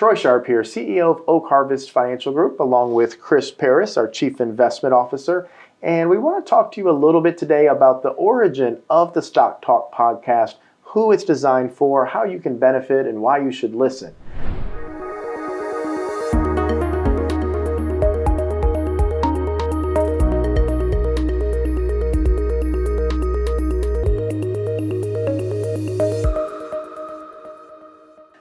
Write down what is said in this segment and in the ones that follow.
Troy Sharpe here, CEO of Oak Harvest Financial Group, along with Chris Perras, our Chief Investment Officer. And we want to talk to you a little bit today about the origin of the Stock Talk podcast, who it's designed for, how you can benefit, and why you should listen.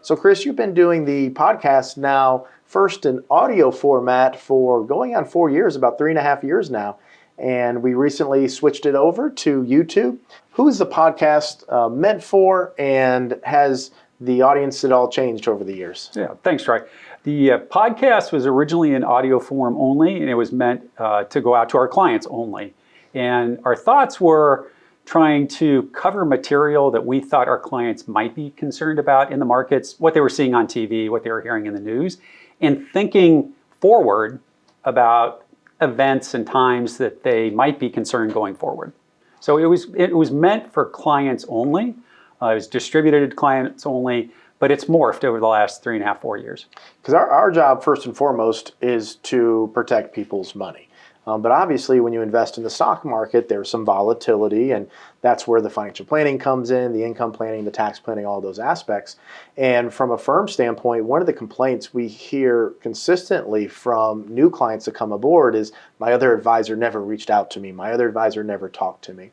So Chris, you've been doing the podcast now, first in audio format for going on 4 years, about 3.5 years now. And we recently switched it over to YouTube. Who is the podcast meant for, and has the audience at all changed over the years? Yeah, thanks, Troy. The podcast was originally in audio form only, and it was meant to go out to our clients only. And our thoughts were trying to cover material that we thought our clients might be concerned about in the markets, what they were seeing on TV, what they were hearing in the news, and thinking forward about events and times that they might be concerned going forward. So it was meant for clients only. It was distributed to clients only, but it's morphed over the last 3.5, 4 years. Because our job, first and foremost, is to protect people's money. But obviously, when you invest in the stock market, there's some volatility, and that's where the financial planning comes in, the income planning, the tax planning, all those aspects. And from a firm standpoint, one of the complaints we hear consistently from new clients that come aboard is, my other advisor never reached out to me, my other advisor never talked to me.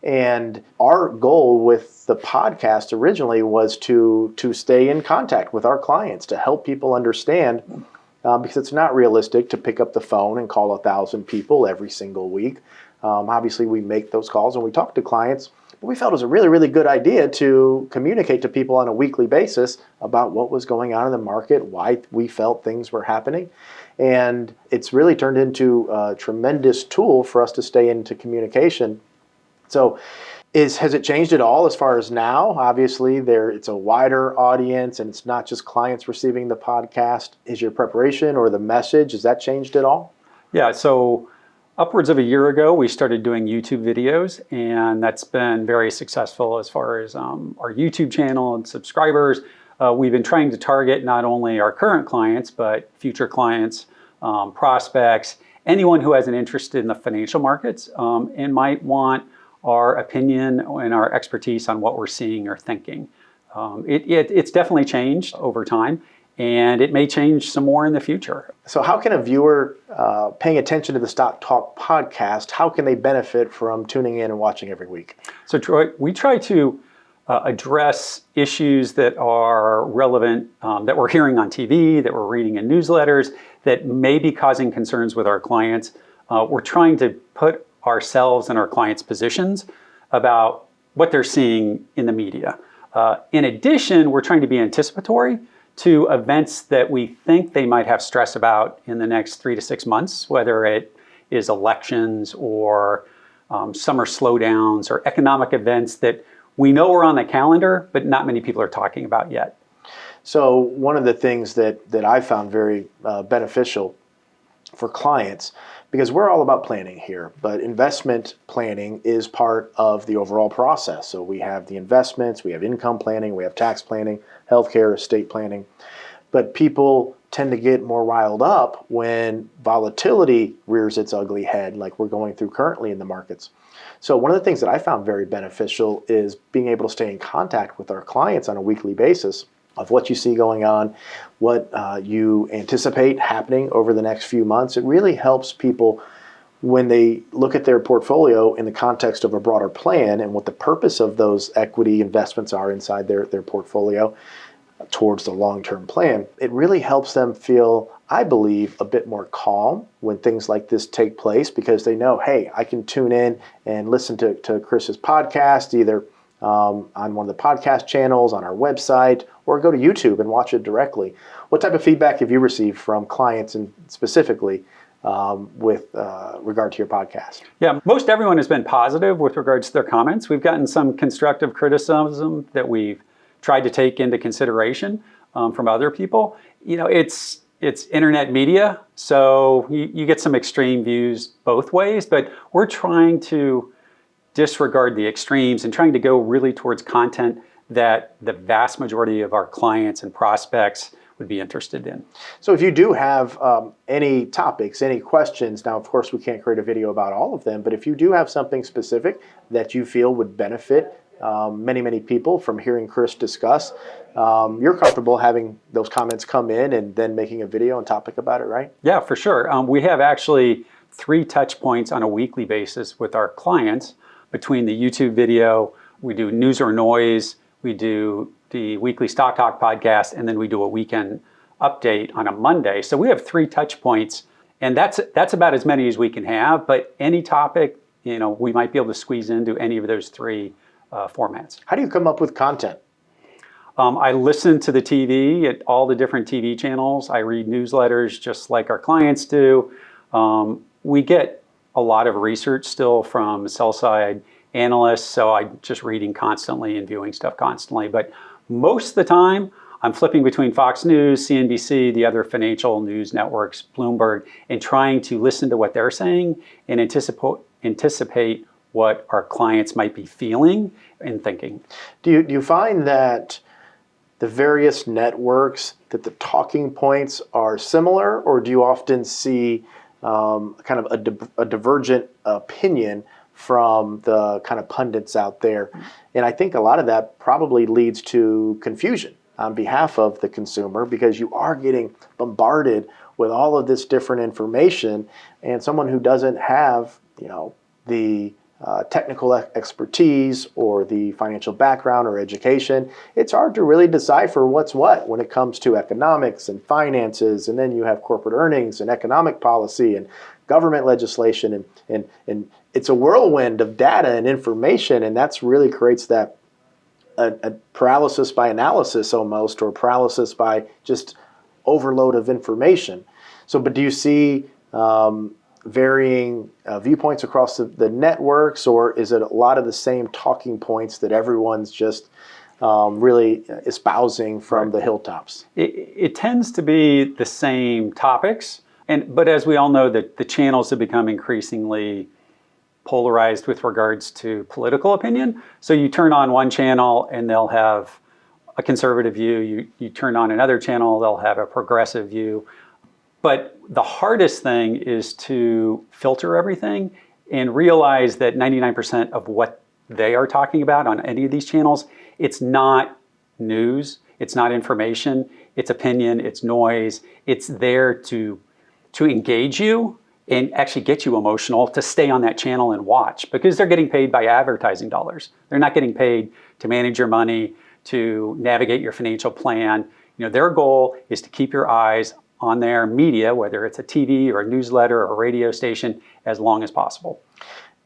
And our goal with the podcast originally was to stay in contact with our clients, to help people understand, because it's not realistic to pick up the phone and call 1,000 people every single week. Obviously, we make those calls and we talk to clients, but we felt it was a really, really good idea to communicate to people on a weekly basis about what was going on in the market, why we felt things were happening. And it's really turned into a tremendous tool for us to stay into communication. So has it changed at all as far as now? Obviously, it's a wider audience, and it's not just clients receiving the podcast. Is your preparation or the message, has that changed at all? Yeah, so upwards of a year ago, we started doing YouTube videos, and that's been very successful as far as our YouTube channel and subscribers. We've been trying to target not only our current clients, but future clients, prospects, anyone who has an interest in the financial markets and might want our opinion and our expertise on what we're seeing or thinking. It's definitely changed over time, and it may change some more in the future. So how can a viewer paying attention to the Stock Talk podcast, how can they benefit from tuning in and watching every week? So Troy, we try to address issues that are relevant, that we're hearing on TV, that we're reading in newsletters, that may be causing concerns with our clients. We're trying to put ourselves and our clients' positions about what they're seeing in the media. In addition, we're trying to be anticipatory to events that we think they might have stress about in the next 3 to 6 months, whether it is elections or summer slowdowns or economic events that we know are on the calendar, but not many people are talking about yet. So one of the things that I found very beneficial for clients, because we're all about planning here, but investment planning is part of the overall process. So we have the investments, we have income planning, we have tax planning, healthcare, estate planning. But people tend to get more riled up when volatility rears its ugly head, like we're going through currently in the markets. So one of the things that I found very beneficial is being able to stay in contact with our clients on a weekly basis of what you see going on, what you anticipate happening over the next few months. It really helps people when they look at their portfolio in the context of a broader plan and what the purpose of those equity investments are inside their portfolio towards the long-term plan. It really helps them feel, I believe, a bit more calm when things like this take place, because they know, hey, I can tune in and listen to Chris's podcast, either on one of the podcast channels, on our website, or go to YouTube and watch it directly. What type of feedback have you received from clients, and specifically with regard to your podcast? Yeah, most everyone has been positive with regards to their comments. We've gotten some constructive criticism that we've tried to take into consideration from other people. You know, it's internet media, so you get some extreme views both ways, but we're trying to disregard the extremes and trying to go really towards content that the vast majority of our clients and prospects would be interested in. So if you do have any topics, any questions, now of course we can't create a video about all of them, but if you do have something specific that you feel would benefit many people from hearing Chris discuss, you're comfortable having those comments come in and then making a video and topic about it, right? Yeah, for sure. We have actually 3 touch points on a weekly basis with our clients between the YouTube video, we do News or Noise, we do the weekly Stock Talk podcast, and then we do a weekend update on a Monday. So we have 3 touch points, and that's about as many as we can have, but any topic, we might be able to squeeze into any of those 3 formats. How do you come up with content? I listen to the TV at all the different TV channels. I read newsletters just like our clients do. We get a lot of research still from sell-side analysts, so I'm just reading constantly and viewing stuff constantly. But most of the time, I'm flipping between Fox News, CNBC, the other financial news networks, Bloomberg, and trying to listen to what they're saying and anticipate what our clients might be feeling and thinking. Do you find that the various networks, that the talking points are similar, or do you often see kind of a divergent opinion from the kind of pundits out there? And I think a lot of that probably leads to confusion on behalf of the consumer, because you are getting bombarded with all of this different information, and someone who doesn't have the technical expertise or the financial background or education, it's hard to really decipher what's what when it comes to economics and finances, and then you have corporate earnings and economic policy and government legislation, and it's a whirlwind of data and information, and that's really creates that a paralysis by analysis almost, or paralysis by just overload of information. So, but do you see varying viewpoints across the networks, or is it a lot of the same talking points that everyone's just really espousing from the hilltops? It tends to be the same topics, but as we all know, the channels have become increasingly polarized with regards to political opinion. So you turn on one channel and they'll have a conservative view. You turn on another channel, they'll have a progressive view. But the hardest thing is to filter everything and realize that 99% of what they are talking about on any of these channels, it's not news, it's not information, it's opinion, it's noise. It's there to engage you and actually get you emotional to stay on that channel and watch, because they're getting paid by advertising dollars. They're not getting paid to manage your money, to navigate your financial plan. Their goal is to keep your eyes on their media, whether it's a TV or a newsletter or a radio station, as long as possible.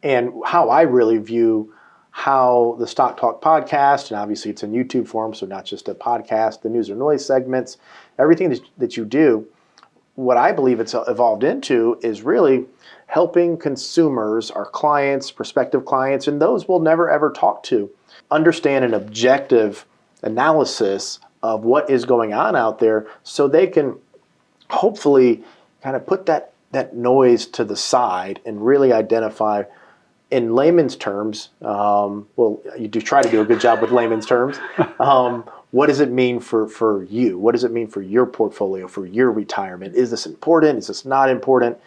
And how I really view how the Stock Talk podcast, and obviously it's in YouTube form, so not just a podcast, the News or Noise segments, everything that you do, what I believe it's evolved into is really helping consumers, our clients, prospective clients, and those we'll never ever talk to, understand an objective analysis of what is going on out there, so they can hopefully kind of put that noise to the side and really identify, in layman's terms, you do try to do a good job with layman's terms, what does it mean for you? What does it mean for your portfolio, for your retirement? Is this important? Is this not important?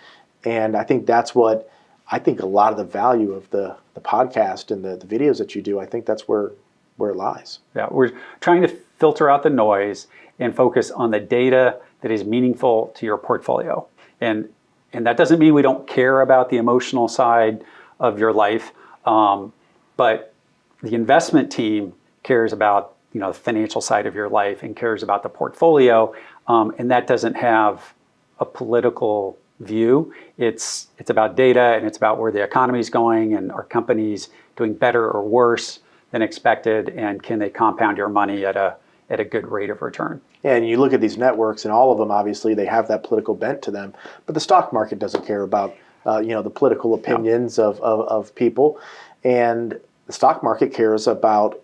And I think that's what, I think a lot of the value of the podcast and the videos that you do, I think that's where it lies. Yeah, we're trying to filter out the noise and focus on the data that is meaningful to your portfolio. And that doesn't mean we don't care about the emotional side of your life, but the investment team cares about the financial side of your life and cares about the portfolio, and that doesn't have a political view. It's about data, and it's about where the economy is going, and are companies doing better or worse than expected, and can they compound your money at a good rate of return. And you look at these networks, and all of them, obviously, they have that political bent to them. But the stock market doesn't care about the political opinions of people. And the stock market cares about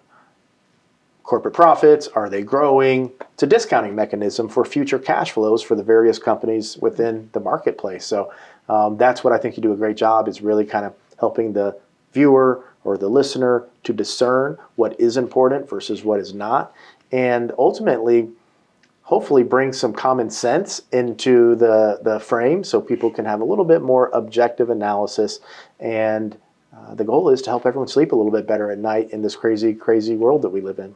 corporate profits. Are they growing? It's a discounting mechanism for future cash flows for the various companies within the marketplace. So that's what I think you do a great job, is really kind of helping the viewer or the listener to discern what is important versus what is not. And ultimately, hopefully bring some common sense into the frame so people can have a little bit more objective analysis. And the goal is to help everyone sleep a little bit better at night in this crazy, crazy world that we live in.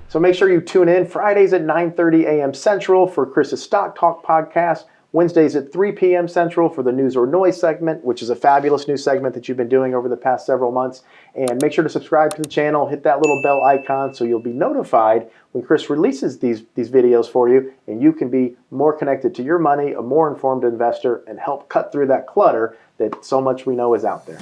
So make sure you tune in Fridays at 9:30 a.m. Central for Chris's Stock Talk podcast. Wednesdays at 3 p.m. Central for the News or Noise segment, which is a fabulous new segment that you've been doing over the past several months. And make sure to subscribe to the channel, hit that little bell icon so you'll be notified when Chris releases these videos for you, and you can be more connected to your money, a more informed investor, and help cut through that clutter that so much we know is out there.